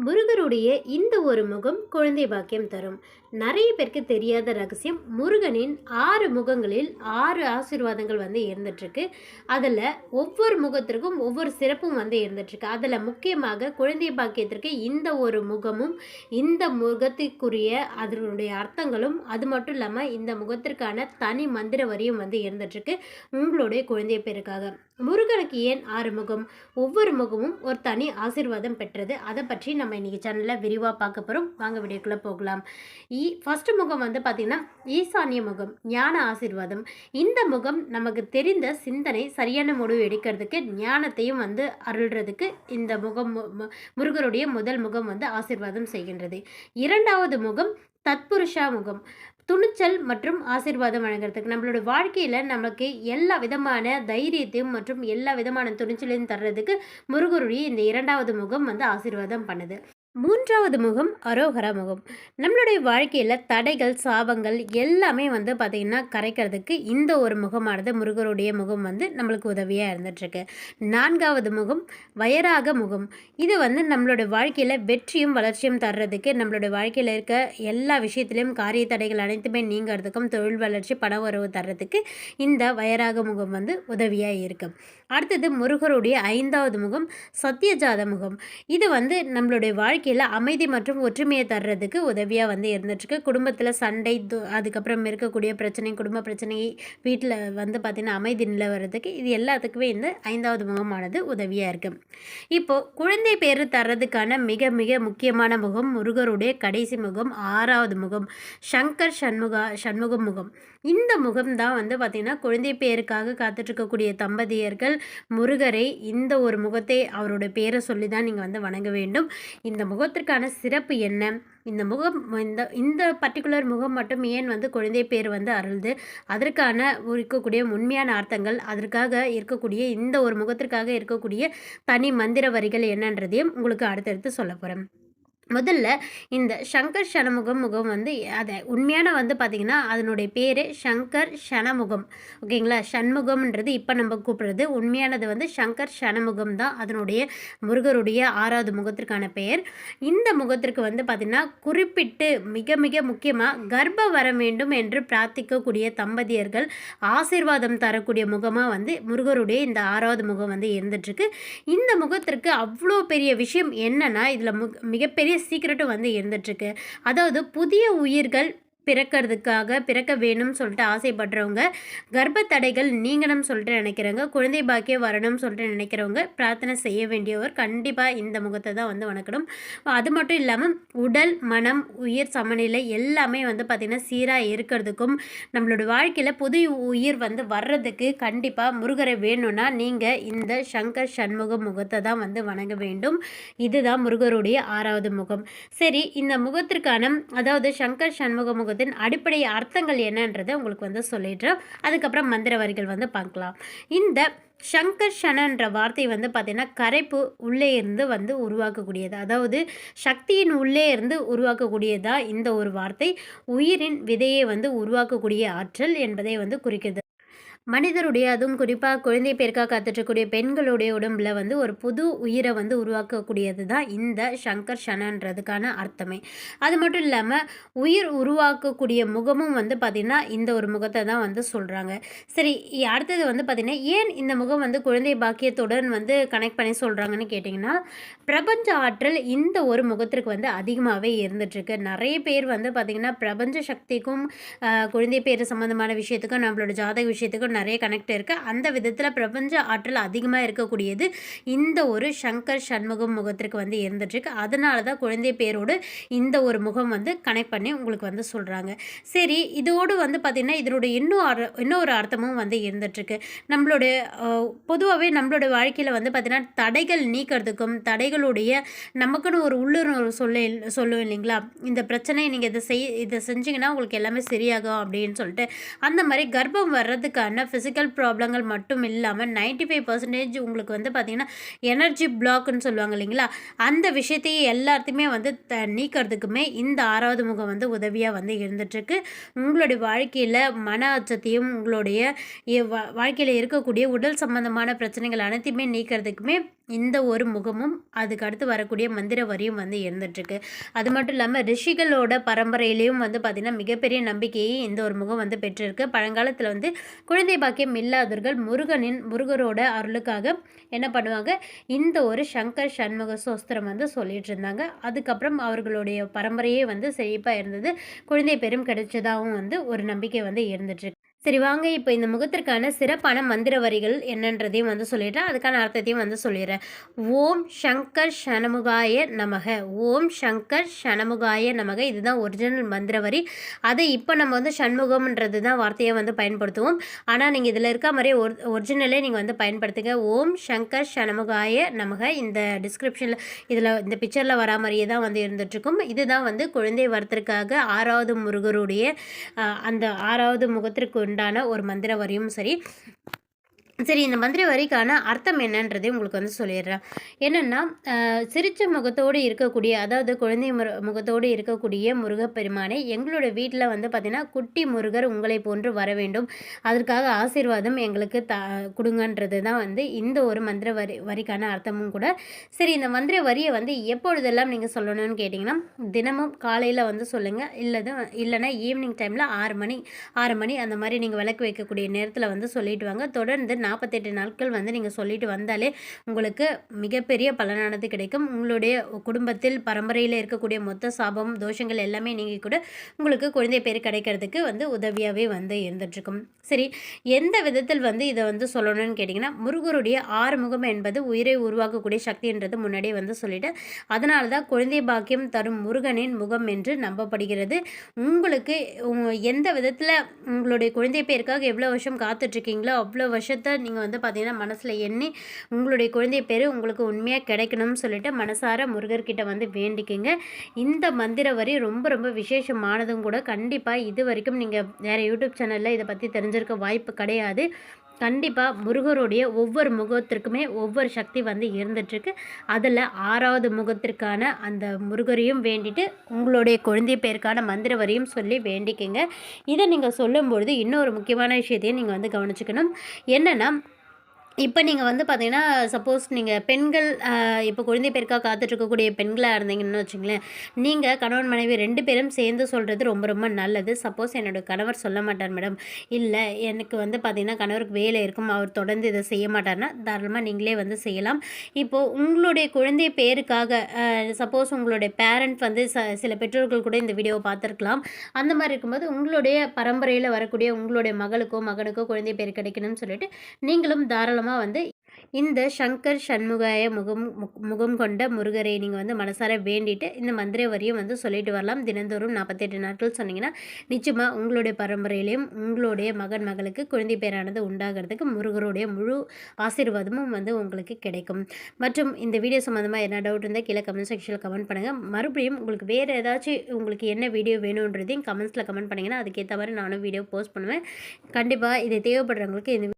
முருகருடைய இந்த ஒரு முகம் குழந்தை பாக்கியம் தரும். நிறைய பேருக்கு தெரியாத ரகசியம், முருகனின் 6 முகங்களில் 6 ஆசீர்வாதங்கள் வந்து இருந்துட்டுருக்கு. அதில் ஒவ்வொரு முகத்திற்கும் ஒவ்வொரு சிறப்பும் வந்து இருந்துட்டுருக்கு. அதில் முக்கியமாக குழந்தை பாக்கியத்திற்கு இந்த ஒரு முகமும், இந்த முகத்திற்குரிய அதனுடைய அர்த்தங்களும், அது மட்டும் இல்லாமல் இந்த முகத்திற்கான தனி மந்திர வரியும் வந்து இருந்துட்டுருக்கு உங்களுடைய குழந்தை பேருக்காக. முருகனுக்கு ஏன் 6 முகம்? ஒவ்வொரு முகமும் ஒரு தனி ஆசீர்வாதம் பெற்றது. அதை பற்றி நம்ம இன்னைக்கு சேனலில் விரிவாக பார்க்க போகிறோம். வாங்க வீடியோக்குள்ளே போகலாம். ஃபர்ஸ்ட் முகம் வந்து பார்த்திங்கன்னா ஈசானிய முகம், ஞான ஆசீர்வாதம். இந்த முகம் நமக்கு தெரிந்த சிந்தனை சரியான முடிவு எடுக்கிறதுக்கு, ஞானத்தையும் வந்து அருள்றதுக்கு இந்த முகம் முருகருடைய முதல் முகம் வந்து ஆசீர்வாதம் செய்கின்றது. இரண்டாவது முகம் தத்புருஷா முகம், துணிச்சல் மற்றும் ஆசீர்வாதம் வழங்குறதுக்கு. நம்மளோட வாழ்க்கையில் நமக்கு எல்லா விதமான தைரியத்தையும் மற்றும் எல்லா விதமான துணிச்சலையும் தர்றதுக்கு முருகருடைய இந்த இரண்டாவது முகம் வந்து ஆசீர்வாதம் பண்ணுது. மூன்றாவது முகம் அரோகரா முகம். நம்மளுடைய வாழ்க்கையில் தடைகள், சாபங்கள் எல்லாமே வந்து பார்த்திங்கன்னா கரைக்கிறதுக்கு இந்த ஒரு முகமானது, முருகருடைய முகம் வந்து நம்மளுக்கு உதவியாக இருந்துகிட்ருக்கு. நான்காவது முகம் வயராக முகம். இது வந்து நம்மளோட வாழ்க்கையில் வெற்றியும் வளர்ச்சியும் தர்றதுக்கு, நம்மளோட வாழ்க்கையில் இருக்க எல்லா விஷயத்துலையும் காரிய தடைகள் அனைத்துமே நீங்கிறதுக்கும், தொழில் வளர்ச்சி, பண உறவு தர்றதுக்கு இந்த வயராக முகம் வந்து உதவியாக இருக்கும். அடுத்தது முருகருடைய ஐந்தாவது முகம் சத்தியஜாத முகம். இது வந்து நம்மளுடைய வாழ்க்கையில் அமைதி மற்றும் ஒற்றுமையை தர்றதுக்கு உதவியாக வந்து இருந்துட்டுருக்கு. குடும்பத்தில் சண்டை, அதுக்கப்புறம் இருக்கக்கூடிய பிரச்சனை, குடும்ப பிரச்சனை, வீட்டில் வந்து பார்த்திங்கன்னா அமைதி நிலவரதுக்கு, இது எல்லாத்துக்குமே இந்த ஐந்தாவது முகமானது உதவியாக இருக்குது. இப்போது குழந்தை பேர் தர்றதுக்கான மிக மிக முக்கியமான முகம் முருகருடைய கடைசி முகம், ஆறாவது முகம் சங்கர் சண்முகம் முகம். இந்த முகம் தான் வந்து பார்த்திங்கன்னா குழந்தை பேருக்காக காத்துட்ருக்கக்கூடிய தம்பதியர்கள் முருகரை இந்த ஒரு முகத்தை, அவரோட பேரை சொல்லி தான் நீங்கள் வந்து வணங்க வேண்டும். இந்த முகத்திற்கான சிறப்பு என்ன? இந்த முகம், இந்த பர்டிகுலர் முகம் மட்டும் ஏன் வந்து குழந்தை பேர் வந்து அருள்து, அதற்கான இருக்கக்கூடிய உண்மையான அர்த்தங்கள், அதற்காக இருக்கக்கூடிய இந்த ஒரு முகத்திற்காக இருக்கக்கூடிய தனி மந்திர வரிகள் என்னன்றதையும் உங்களுக்கு அடுத்தடுத்து சொல்ல போகிறேன். முதல்ல இந்த சங்கர் சணமுகம் முகம் வந்து அதை உண்மையான வந்து பார்த்திங்கன்னா அதனுடைய பேர் சங்கர் சணமுகம். ஓகேங்களா? சண்முகம்ன்றது இப்போ நம்ம கூப்பிடுறது, உண்மையானது வந்து சங்கர் சணமுகம் தான் அதனுடைய முருகருடைய ஆறாவது முகத்திற்கான பெயர். இந்த முகத்திற்கு வந்து பார்த்திங்கன்னா குறிப்பிட்டு மிக மிக முக்கியமாக கர்ப்ப வர வேண்டும் என்று பிரார்த்திக்கக்கூடிய தம்பதியர்கள் ஆசீர்வாதம் தரக்கூடிய முகமாக வந்து முருகருடைய இந்த ஆறாவது முகம் வந்து இருந்துகிட்ருக்கு. இந்த முகத்திற்கு அவ்வளோ பெரிய விஷயம் என்னென்னா, இதில் மிகப்பெரிய சீக்கிரட்டும் வந்து இருந்துட்டுருக்கு. அதாவது புதிய உயிர்கள் பிறக்க வேணும்னு சொல்லிட்டு ஆசைப்படுறவங்க, கர்ப்ப தடைகள் நீங்கணும்னு சொல்லிட்டு நினைக்கிறவங்க, குழந்தை பாக்கியம் வரணும்னு சொல்லிட்டு நினைக்கிறவங்க பிரார்த்தனை செய்ய வேண்டியவர் கண்டிப்பாக இந்த முகத்தை தான் வந்து வணக்கணும். அது மட்டும் இல்லாமல் உடல், மனம், உயிர் சமநிலை எல்லாமே வந்து பார்த்திங்கன்னா சீராக இருக்கிறதுக்கும், நம்மளோட வாழ்க்கையில் புது உயிர் வந்து வர்றதுக்கு கண்டிப்பாக முருகரை வேணும்னா நீங்கள் இந்த சங்கர் சண்முகம் முகத்தை தான் வந்து வணங்க வேண்டும். இதுதான் முருகருடைய ஆறாவது முகம். சரி, இந்த முகத்திற்கான, அதாவது சங்கர் சண்முக முகத்தின் அடிப்படை அர்த்தங்கள் என்னன்றதை உங்களுக்கு வந்து சொல்லிடுறோம். அதுக்கப்புறம் மந்திர வரிகள் வந்து பார்க்கலாம். இந்த சங்கர் சனன்ற வார்த்தை வந்து பார்த்திங்கன்னா கரைப்பு உள்ளே இருந்து வந்து உருவாக்கக்கூடியது, அதாவது சக்தியின் உள்ளே இருந்து உருவாக்கக்கூடியதாக இந்த ஒரு வார்த்தை. உயிரின் விதையை வந்து உருவாக்கக்கூடிய ஆற்றல் என்பதை வந்து குறிக்கிறது. மனிதருடைய, அதுவும் குறிப்பாக குழந்தை பேருக்காக காத்துட்ருக்கூடிய பெண்களுடைய உடம்புல வந்து ஒரு புது உயிரை வந்து உருவாக்கக்கூடியது தான் இந்த சங்கர் சனன்றதுக்கான அர்த்தமே. அது மட்டும் இல்லாமல் உயிர் உருவாக்கக்கூடிய முகமும் வந்து பார்த்திங்கன்னா இந்த ஒரு முகத்தை தான் வந்து சொல்கிறாங்க. சரி, அடுத்தது வந்து பார்த்திங்கன்னா ஏன் இந்த முகம் வந்து குழந்தை பாக்கியத்துடன் வந்து கனெக்ட் பண்ணி சொல்கிறாங்கன்னு கேட்டிங்கன்னா, பிரபஞ்ச ஆற்றல் இந்த ஒரு முகத்திற்கு வந்து அதிகமாகவே இருந்துகிட்ருக்கு. நிறைய பேர் வந்து பார்த்திங்கன்னா பிரபஞ்ச சக்திக்கும் குழந்தை பேர் சம்மந்தமான விஷயத்துக்கும் நம்மளோட ஜாதக விஷயத்துக்கும் நிறைய கனெக்ட் இருக்குது. அந்த விதத்தில் பிரபஞ்ச ஆற்றல் அதிகமாக இருக்கக்கூடியது இந்த ஒரு சங்கர் சண்முகம் முகத்திற்கு வந்து இருந்துட்டுருக்கு. அதனால தான் குழந்தை பேரோடு இந்த ஒரு முகம் வந்து கனெக்ட் பண்ணி உங்களுக்கு வந்து சொல்கிறாங்க. சரி, இதோடு வந்து பார்த்திங்கன்னா இதனுடைய இன்னொரு அர்த்தமும் வந்து இருந்துகிட்ருக்கு. நம்மளுடைய பொதுவாகவே நம்மளோட வாழ்க்கையில் வந்து பார்த்திங்கன்னா தடைகள் நீக்கிறதுக்கும், தடைகளுடைய நமக்குன்னு ஒரு உள்ளுணர்வு சொல்லுவோம் இல்லைங்களா, இந்த பிரச்சனை நீங்கள் இதை செஞ்சிங்கன்னா உங்களுக்கு எல்லாமே சரியாகும் அப்படின்னு சொல்லிட்டு. அந்த மாதிரி கர்ப்பம் வர்றதுக்கான ஃபிசிக்கல் ப்ராப்ளங்கள் மட்டும் இல்லாமல் 95% உங்களுக்கு வந்து பார்த்திங்கன்னா எனர்ஜி பிளாக்னு சொல்லுவாங்க இல்லைங்களா, அந்த விஷயத்தையே எல்லாத்தையுமே வந்து நீக்கிறதுக்குமே இந்த ஆறாவது முகம் வந்து உதவியாக வந்து இருந்துகிட்ருக்கு. உங்களுடைய வாழ்க்கையில் மன அச்சத்தையும், உங்களுடைய வாழ்க்கையில் இருக்கக்கூடிய உடல் சம்பந்தமான பிரச்சனைகள் அனைத்தையுமே நீக்கிறதுக்குமே இந்த ஒரு முகமும் அதுக்கு அடுத்து வரக்கூடிய மந்திர வரியும் வந்து இருந்துகிட்ருக்கு. அது மட்டும் இல்லாமல் ரிஷிகளோட பரம்பரையிலையும் வந்து பார்த்திங்கன்னா மிகப்பெரிய நம்பிக்கையை இந்த ஒரு முகம் வந்து பெற்றிருக்கு. பழங்காலத்தில் வந்து குழந்தை பாக்கியம் இல்லாதவர்கள் முருகரோட அருளுக்காக என்ன பண்ணுவாங்க, இந்த ஒரு சங்கர் சண்முக சோஸ்திரம் வந்து சொல்லிட்டு இருந்தாங்க. அதுக்கப்புறம் அவர்களுடைய பரம்பரையே வந்து செழிப்பாக இருந்தது. குழந்தை பேரும் கிடைச்சதாகவும் வந்து ஒரு நம்பிக்கை வந்து இருந்துகிட்ருக்கு. சரி வாங்க, இப்போ இந்த முகத்திற்கான சிறப்பான மந்திர வரிகள் என்னன்றதையும் வந்து சொல்லிடுறேன். அதுக்கான அர்த்தத்தையும் வந்து சொல்லிடுறேன். ஓம் சங்கர் ஷணமுகாய நமக. ஓம் சங்கர் ஷணமுகாய நமக. இதுதான் ஒரிஜினல் மந்திர வரி. அதை இப்போ நம்ம வந்து சண்முகம்ன்றது தான் வார்த்தையை வந்து பயன்படுத்துவோம். ஆனால் நீங்கள் இதில் இருக்க மாதிரி ஒரிஜினலே நீங்கள் வந்து பயன்படுத்துங்க. ஓம் சங்கர் ஷணமுகாய நமக. இந்த டிஸ்கிரிப்ஷனில் இதில் இந்த பிக்சரில் வரா மாதிரியே தான் வந்து இருந்துகிட்ருக்கும். இதுதான் வந்து குழந்தை வரத்திற்காக 6வது முருகருடைய அந்த 6வது முகத்திற்கு உண்டான ஒரு மந்திர வரியும் சரி. இந்த மந்திர வரிக்கான அர்த்தம் என்னன்றதை உங்களுக்கு வந்து சொல்லிடுறேன். என்னென்னா, சிரிச்ச முகத்தோடு இருக்கக்கூடிய, அதாவது குழந்தை முகத்தோடு இருக்கக்கூடிய முருகப்பெருமானை எங்களோட வீட்டில் வந்து பார்த்திங்கன்னா குட்டி முருகர் உங்களை போன்று வர வேண்டும், அதற்காக ஆசீர்வாதம் எங்களுக்கு கொடுங்கன்றது தான் வந்து இந்த ஒரு மந்திர வரிக்கான அர்த்தமும் கூட. இந்த மந்திர வரியை வந்து எப்பொழுதெல்லாம் நீங்கள் சொல்லணும்னு கேட்டிங்கன்னா, தினமும் காலையில் வந்து சொல்லுங்கள். இல்லைன்னா ஈவினிங் டைமில் 6 மணி அந்த மாதிரி நீங்கள் விளக்கு வைக்கக்கூடிய நேரத்தில் வந்து சொல்லிட்டு வாங்க. தொடர்ந்து 48 நாட்கள் வந்து நீங்கள் சொல்லிட்டு வந்தாலே உங்களுக்கு மிகப்பெரிய பலனானது கிடைக்கும். உங்களுடைய குடும்பத்தில் பரம்பரையில் இருக்கக்கூடிய மொத்த சாபம் தோஷங்கள் எல்லாமே நீங்கள் கூட உங்களுக்கு குழந்தை பேர் கிடைக்கிறதுக்கு வந்து உதவியாகவே வந்து இருந்துகிட்ருக்கும். எந்த விதத்தில் வந்து இதை வந்து சொல்லணும்னு கேட்டிங்கன்னா, முருகருடைய 6 முகம் என்பது உயிரை உருவாக்கக்கூடிய சக்தின்றது முன்னாடியே வந்து சொல்லிட்டேன். அதனால தான் குழந்தை பாக்கியம் தரும் முருகனின் முகம் என்று நம்பப்படுகிறது. உங்களுக்கு எந்த விதத்தில் உங்களுடைய குழந்தை பேருக்காக எவ்வளோ வருஷம் காத்துட்ருக்கீங்களோ அவ்வளோ வருஷத்தை நீங்கள் வந்து பார்த்தீங்கன்னா மனசில் எண்ணி உங்களுடைய குழந்தை பேர் உங்களுக்கு உண்மையாக கிடைக்கணும்னு சொல்லிட்டு மனசார முருகர்கிட்ட வந்து வேண்டிக்குங்க. இந்த மந்திர வரி ரொம்ப ரொம்ப விசேஷமானதும் கூட. கண்டிப்பாக இது வரைக்கும் நீங்கள் வேறு யூடியூப் சேனலில் இதை பற்றி தெரிஞ்சிருக்க வாய்ப்பு கிடையாது. கண்டிப்பாக முருகருடைய ஒவ்வொரு முகத்திற்குமே ஒவ்வொரு சக்தி வந்து இருந்துகிட்ருக்கு. அதில் 6வது முகத்திற்கான அந்த முருகரையும் வேண்டிட்டு உங்களுடைய குழந்தை பேருக்கான மந்திர வரியும் சொல்லி வேண்டிக்கங்க. இதை நீங்கள் சொல்லும்பொழுது இன்னொரு முக்கியமான விஷயத்தையும் நீங்கள் வந்து கவனிச்சுக்கணும். என்னென்னா, இப்போ நீங்கள் வந்து பார்த்தீங்கன்னா, சப்போஸ் நீங்கள் பெண்கள் இப்போ குழந்தை பேருக்காக காத்துட்ருக்கக்கூடிய பெண்களாக இருந்தீங்கன்னு வச்சுங்களேன், நீங்கள் கணவன் மனைவி 2 பேரும் சேர்ந்து சொல்கிறது ரொம்ப ரொம்ப நல்லது. சப்போஸ் என்னோடய கணவர் சொல்ல மாட்டார் மேடம், இல்லை எனக்கு வந்து பார்த்தீங்கன்னா கணவருக்கு வேலை இருக்கும், அவர் தொடர்ந்து இதை செய்ய மாட்டார்னா தாராளமாக நீங்களே வந்து செய்யலாம். இப்போது உங்களுடைய குழந்தை பேருக்காக சப்போஸ் உங்களுடைய பேரண்ட் வந்து சில பெற்றோர்கள் கூட இந்த வீடியோவை பார்த்துருக்கலாம். அந்த மாதிரி இருக்கும்போது உங்களுடைய பரம்பரையில் வரக்கூடிய உங்களுடைய மகனுக்கோ குழந்தை பேர் கிடைக்கணும்னு சொல்லிட்டு நீங்களும் தாராளமாக வந்து இந்த சங்கர் சண்முகாய முகம் கொண்ட முருகரை நீங்கள் வந்து மனசார வேண்டிட்டு இந்த மந்திர வரியும் வந்து சொல்லிட்டு வரலாம். தினந்தோறும் 48 நாட்கள் சொன்னீங்கன்னா நிச்சயமாக உங்களுடைய பரம்பரையிலையும் உங்களுடைய மகளுக்கு குழந்தை பேரானது உண்டாகிறதுக்கு முருகருடைய முழு ஆசீர்வாதமும் வந்து உங்களுக்கு கிடைக்கும். மற்றும் இந்த வீடியோ சம்மந்தமாக என்ன டவுட் இருந்தால் கீழே கமெண்ட் செக்ஷனில் கமெண்ட் பண்ணுங்கள். மறுபடியும் உங்களுக்கு வேறு ஏதாச்சும் உங்களுக்கு என்ன வீடியோ வேணுன்றதையும் கமெண்ட்ஸில் கமெண்ட் பண்ணிங்கன்னா அதுக்கேற்ற மாதிரி நானும் வீடியோ போஸ்ட் பண்ணுவேன். கண்டிப்பாக இதை தேவைப்படுறவங்களுக்கு இந்த